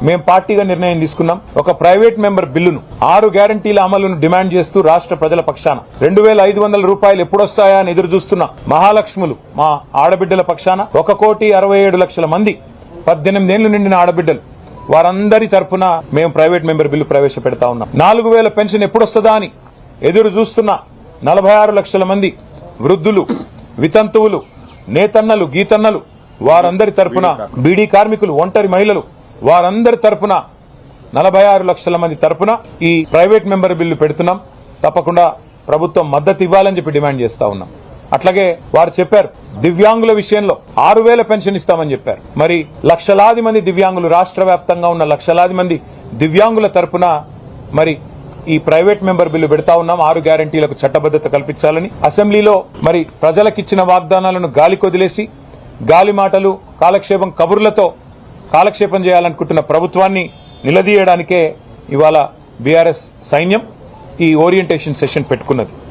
మేము పార్టీగా నిర్ణయం తీసుకున్నాం. ఒక ప్రైవేట్ మెంబర్ బిల్లును 6 గ్యారంటీల అమలును డిమాండ్ చేస్తూ రాష్ట్ర ప్రజల పక్షాన 2,500 రూపాయలు ఎప్పుడొస్తాయా అని ఎదురు చూస్తున్న మహాలక్ష్ములు మా ఆడబిడ్డల పక్షాన 1,67,00,000 మంది 18 ఏళ్లు నిండిన ఆడబిడ్డలు వారందరి తరపున మేము ప్రైవేట్ మెంబర్ బిల్లు ప్రవేశపెడతా ఉన్నాం. 4,000 పెన్షన్ ఎప్పుడొస్తుందా అని ఎదురు చూస్తున్న 46 లక్షల మంది వృద్ధులు, వితంతువులు, నేతన్నలు, గీతన్నలు వారందరి తరపున, బీడీ కార్మికులు, ఒంటరి మహిళలు వారందరి తరపున 46 లక్షల మంది తరపున ఈ ప్రైవేట్ మెంబర్ బిల్లు పెడుతున్నాం. తప్పకుండా ప్రభుత్వం మద్దతు ఇవ్వాలని చెప్పి డిమాండ్ చేస్తా ఉన్నాం. అట్లాగే వారు చెప్పారు దివ్యాంగుల విషయంలో 6,000 పెన్షన్ ఇస్తామని చెప్పారు. మరి లక్షలాది మంది దివ్యాంగులు, రాష్ట్ర వ్యాప్తంగా ఉన్న లక్షలాది మంది దివ్యాంగుల తరపున మరి ఈ ప్రైవేట్ మెంబర్ బిల్లు పెడతా ఉన్నాం. 6 గ్యారంటీలకు చట్టబద్దత కల్పించాలని అసెంబ్లీలో మరి ప్రజలకిచ్చిన వాగ్దానాలను గాలికి వదిలేసి గాలి మాటలు, కాలక్షేపం కబుర్లతో కాలక్షేపం చేయాలనుకుంటున్న ప్రభుత్వాన్ని నిలదీయడానికే ఇవాళ బీఆర్ఎస్ సైన్యం ఈ ఓరియంటేషన్ సెషన్ పెట్టుకున్నది.